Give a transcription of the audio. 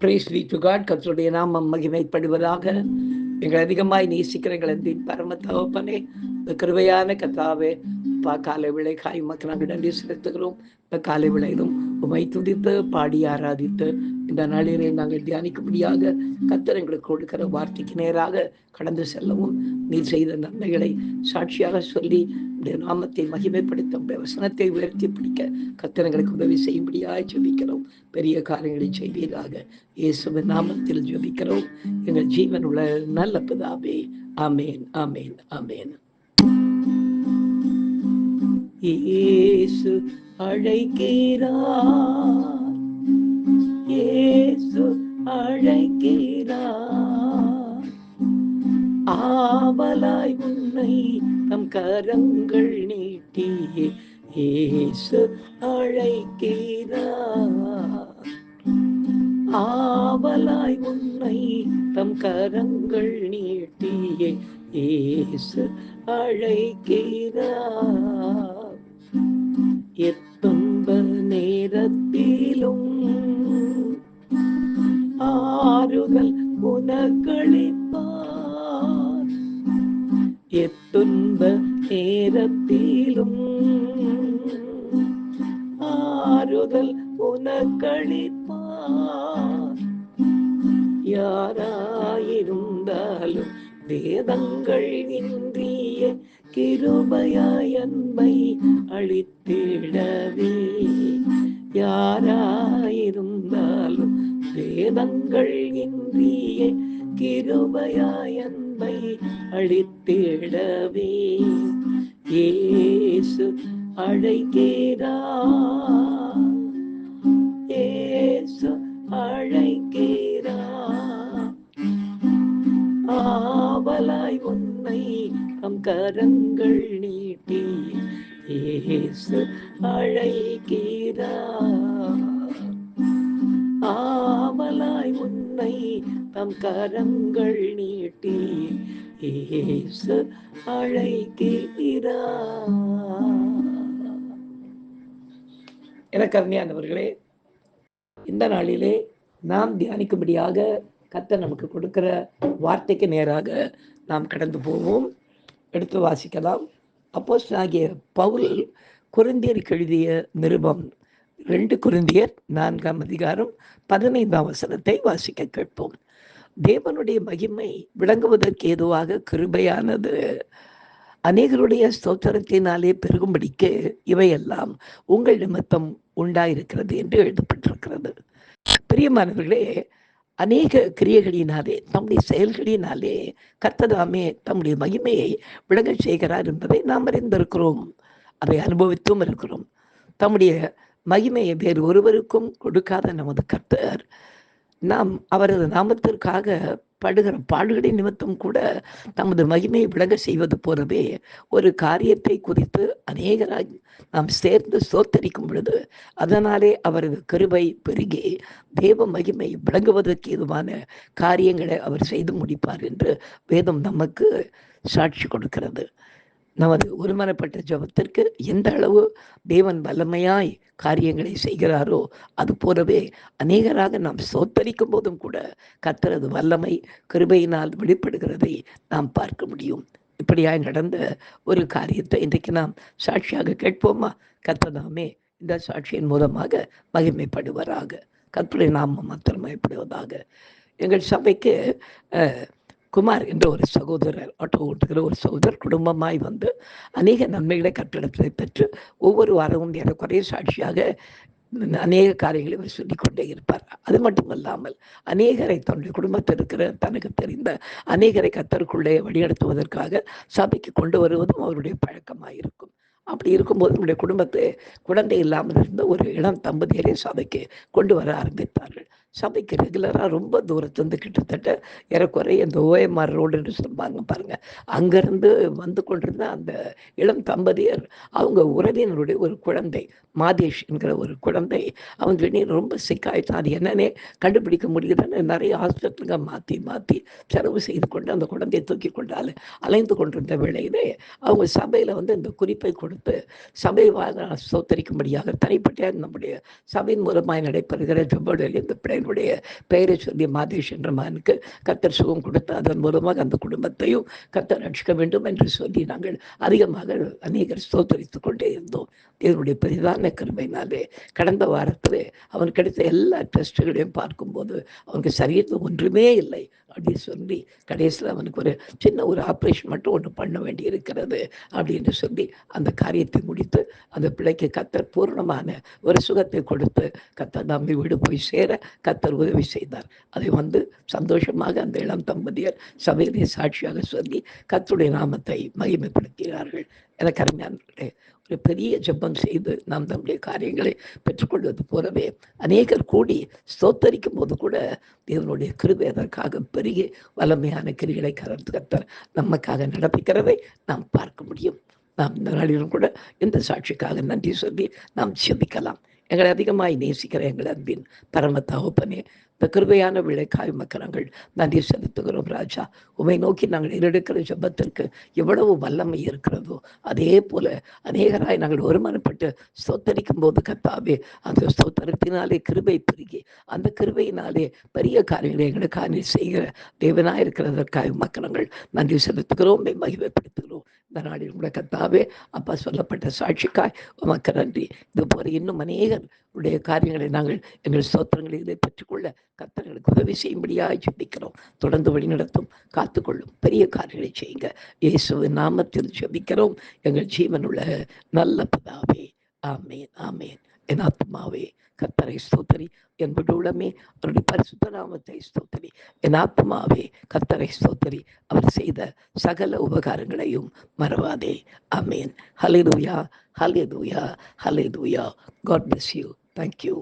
Price B to God. கர்த்தருடைய நாமம் மகிமைப்படுவதாக. எங்களை அதிகமாய் நேசிக்கிற எங்கள் அன்பின் பரம தகப்பனே, இந்த கிருபையான கர்த்தாவே, காலை விளைக்காய் மக்கள் நாங்கள் நன்றி செலுத்துகிறோம். இந்த காலை விளையிலும் உமை துதித்து பாடி ஆராதித்து இந்த நாளிலே நாங்கள் தியானிக்கும்படியாக கர்த்தர் எங்களுக்கு கொடுக்கிற வார்த்தைக்கு நேராக கடந்து செல்லவும், நீ செய்த நன்மைகளை சாட்சியாக சொல்லி உடைய நாமத்தை மகிமைப்படுத்த உடைய வசனத்தை உயர்த்தி பிடிக்க கர்த்தர் எங்களுக்கு உதவி செய்யும்படியாய் ஜெபிக்கிறோம். பெரிய காரியங்களை செய்வீராக. இயேசுவின் நாமத்தில் ஜெபிக்கிறோம் எங்கள் ஜீவன் உள்ள நல்ல பிதாவே. ஆமேன், ஆமேன், ஆமேன். இயேசு அழைக்கிறார், இயேசு அழைக்கிறார், ஆவலாய் உன்னை தம் கரங்கள் நீட்டியே இயேசு அழைக்கிறார், ஆவலாய் உன்னை தம் கரங்கள் நீட்டியே இயேசு அழைக்கிறார். எத்துன்ப நேரத்திலும் ஆறுதல் உனக்களிப்பார், எத்துன்ப நேரத்திலும் ஆறுதல் உனக்களிப்பார். யாராயிருந்தாலும் வேதங்கள் இன்றிய கிருபையாய் அன்பை அளித்திடவே, யாராயிருந்தாலும் வேதங்கள் இன்றிய கிருபையாய் அன்பை அளித்திடவே இயேசு அழைக்கிறார், இயேசு அழைக்கிறார், ஆவலாய் உன்னை தம் கரங்கள் நீட்டி இயேசு அழைக்கிறார், ஆவலாய் உன்னை தம் கரங்கள் நீட்டி இயேசு அழைக்கிறார். எனக்கு அருமையானவர்களே, இந்த நாளிலே நாம் தியானிக்கும்படியாக கர்த்தர் நமக்கு கொடுக்கிற வார்த்தைக்கு நேராக நாம் கடந்து போவோம். எடுத்து வாசிக்கலாம். அப்போஸ்தலனாகிய பவுல் கொரிந்தியருக்கு எழுதிய நிருபம் 2 கொரிந்தியர் 4ஆம் அதிகாரம் 15ஆம் வசனத்தை வாசிக்க கேட்போம். தேவனுடைய மகிமை விளங்குவதற்கு ஏதுவாக கிருபையானது அநேகருடைய ஸ்தோத்திரத்தினாலே பெருகும்படிக்கு இவையெல்லாம் உங்கள் நிமித்தம் உண்டாயிருக்கிறது என்று எழுதப்பட்டிருக்கிறது. பிரியமானவர்களே, அநேக கிரியைகளினாலே, தம்முடைய செயல்களினாலே கர்த்ததாமே தம்முடைய மகிமையை விளங்க செய்கிறார் என்பதை நாம் அறிந்திருக்கிறோம், அதை அனுபவித்தும் இருக்கிறோம். தம்முடைய மகிமையை வேறு ஒருவருக்கும் கொடுக்காத நமது கர்த்தர் நாம் அவரது நாமத்திற்காக படுகிற பாடுகளின் நிமித்தம் கூட தமது மகிமையை விளங்க செய்வது போலவே ஒரு காரியத்தை குறித்து அநேகராய் நாம் சேர்ந்து ஸ்தோத்தரிக்கும் பொழுது அதனாலே அவரது கிருபை பெருகி தேவ மகிமை விளங்குவதற்கு ஏதுவான காரியங்களை அவர் செய்து முடிப்பார் என்று வேதம் நமக்கு சாட்சி கொடுக்கிறது. நமது ஒருமனப்பட்ட ஜெபத்திற்கு எந்த அளவு தேவன் வல்லமையாய் காரியங்களை செய்கிறாரோ அது போலவே அநேகராக நாம் ஸ்தோத்தரிக்கும் போதும் கூட கர்த்தரது வல்லமை கிருபையினால் வெளிப்படுகிறதை நாம் பார்க்க முடியும். இப்படியாய் நடந்த ஒரு காரியத்தை இன்றைக்கு நாம் சாட்சியாக கேட்போமா? கர்த்ததாமே இந்த சாட்சியின் மூலமாக மகிமைப்படுவராக. கர்த்தருடைய நாமம் மாத்திரம் மகிமைப்படுவதாக. எங்கள் சபைக்கு குமார் என்ற ஒரு சகோதரர், ஆட்டோ ஓட்டுகிற ஒரு சகோதரர் குடும்பமாய் வந்து அநேக நன்மைகளை கட்டிடத்தை பெற்று ஒவ்வொரு வாரமும் ஏறக்குறைய சாட்சியாக அநேக காரியங்களை அவர் சொல்லிக்கொண்டே இருப்பார். அது மட்டுமல்லாமல் அநேகரை தன்னுடைய குடும்பத்தில் இருக்கிற தனக்கு தெரிந்த அநேகரை கர்த்தருக்குள்ளே வழிநடத்துவதற்காக சபைக்கு கொண்டு வருவதும் அவருடைய பழக்கமாயிருக்கும். அப்படி இருக்கும்போது நம்முடைய குடும்பத்தை குழந்தை இல்லாமல் இருந்த ஒரு இளம் தம்பதியரை சபைக்கு கொண்டு வர ஆரம்பித்தார்கள். சபைக்கு ரெகுலராக ரொம்ப தூரத்துலேருந்து கிட்டத்தட்ட ஏறக்குறைய இந்த ஓஎம்ஆர் ரோடு என்று சொல்லுவாங்க பாருங்க, அங்கேருந்து வந்து கொண்டிருந்த அந்த இளம் தம்பதியர் அவங்க உறவினருடைய ஒரு குழந்தை மாதேஷ் என்கிற ஒரு குழந்தை அவங்க திடீர்னு ரொம்ப சிக்காயிட்டு அது என்னன்னே கண்டுபிடிக்க முடியுதுன்னு நிறைய ஹாஸ்பிட்டலுங்க மாற்றி மாற்றி செலவு செய்து கொண்டு அந்த குழந்தையை தூக்கி கொண்டால் அலைந்து கொண்டிருந்த வேளையிலே அவங்க சபையில் வந்து இந்த குறிப்பை கொடுத்து சபை சோத்தரிக்கும்படியாக தனிப்பட்ட நம்முடைய சபையின் மூலமாய் நடைபெறுகிற ஜெபங்களில் இந்த என்னுடைய பெயரை சொல்லி மாதேஷ் என்ற மகனுக்கு கர்த்தர் சுகம் கொடுத்து அதன் மூலமாக அந்த குடும்பத்தையும் கர்த்தர் ரட்சிக்க வேண்டும் என்று சொல்லி நாங்கள் அதிகமாக அநேகர் ஸ்தோத்தரித்துக் கொண்டே இருந்தோம். இதனுடைய பெரிதான கிருபையினாலே கடந்த வாரத்தில் அவன் கிடைத்த எல்லா டெஸ்ட்டுகளையும் பார்க்கும்போது அவனுக்கு சரீரத்தில் ஒன்றுமே இல்லை அப்படின்னு சொல்லி கடைசியில் அவனுக்கு ஒரு சின்ன ஒரு ஆப்ரேஷன் மட்டும் ஒன்று பண்ண வேண்டி இருக்கிறது அப்படின்னு சொல்லி அந்த காரியத்தை முடித்து அந்த பிள்ளைக்கு கர்த்தர் பூர்ணமான ஒரு சுகத்தை கொடுத்து கர்த்தர் நம்மை வீடு போய் சேர கர்த்தர் உதவி செய்தார். அதை சந்தோஷமாக அந்த இளம் தம்பதியர் சபையிலே சாட்சியாக சொல்லி கர்த்தருடைய நாமத்தை மகிமைப்படுத்துகிறார்கள். எனக்கு அருமையானவர்களே, ஒரு பெரிய ஜெபம் செய்து நாம் நம்முடைய காரியங்களை பெற்றுக்கொள்வது போலவே அநேகர் கூடி ஸ்தோத்தரிக்கும் போது கூட தேவனுடைய கிருபை அதற்காக பெரிய வல்லமையான கிரிகளை கர்த்தர் நமக்காக நடப்பிக்கிறதை நாம் பார்க்க முடியும். நாம் இந்த நாளிலும் கூட இந்த சாட்சிக்காக நன்றி சொல்லி நாம் செபிக்கலாம். எங்களை அதிகமாய் நேசிக்கிற எங்கள் அன்பின் பரம தகப்பனே, இந்த கிருபையான விளைக்காய் மக்கள் நன்றி செலுத்துகிறோம் ராஜா. உமை நோக்கி நாங்கள் ஏறெடுக்கிற ஜெபத்திற்கு எவ்வளவு வல்லமை இருக்கிறதோ அதே போல அநேகராய் நாங்கள் ஒருமனப்பட்டு ஸ்தோத்தரிக்கும் போது கர்த்தாவே அந்த ஸ்தோத்திரத்தினாலே கிருபை பெருகி அந்த கிருபையினாலே பெரிய காரியங்களை எங்களுக்காக செய்கிற தேவனாய் இருக்கிறதற்காக மக்கள் நன்றி செலுத்துகிறோம், மகிமைப்படுத்துகிறோம். இந்த நாளில் கூட கர்த்தாவே அப்பா சொல்லப்பட்ட சாட்சிக்காய் உமக்கு நன்றி. இது போல இன்னும் அநேகர் உடைய காரியங்களை நாங்கள் எங்கள் ஸ்தோத்திரங்களிலே பெற்றுக்கொள்ள கர்த்தர்களுக்கு உதவி செய்யும்படியாக ஜெபிக்கிறோம். தொடர்ந்து வழிநடத்தும், காத்துக்கொள்ளும், பெரிய காரியங்களை செய்யுங்க. இயேசுவின் நாமத்தில் ஜெபிக்கிறோம் எங்கள் ஜீவனுள்ள நல்ல பிதாவே, ஆமேன் ஆமேன். என் ஆத்மாவே கர்த்தரை ஸ்தோத்திரி, என் உள்ளமே அவருடைய பரிசுத்த நாமத்தை ஸ்தோத்திரி. என் ஆத்மாவே கர்த்தரை ஸ்தோத்திரி, அவர் செய்த சகல உபகாரங்களையும் மறவாதே. ஆமேன். ஹல்லேலூயா, ஹல்லேலூயா, ஹல்லேலூயா. God bless you. Thank you.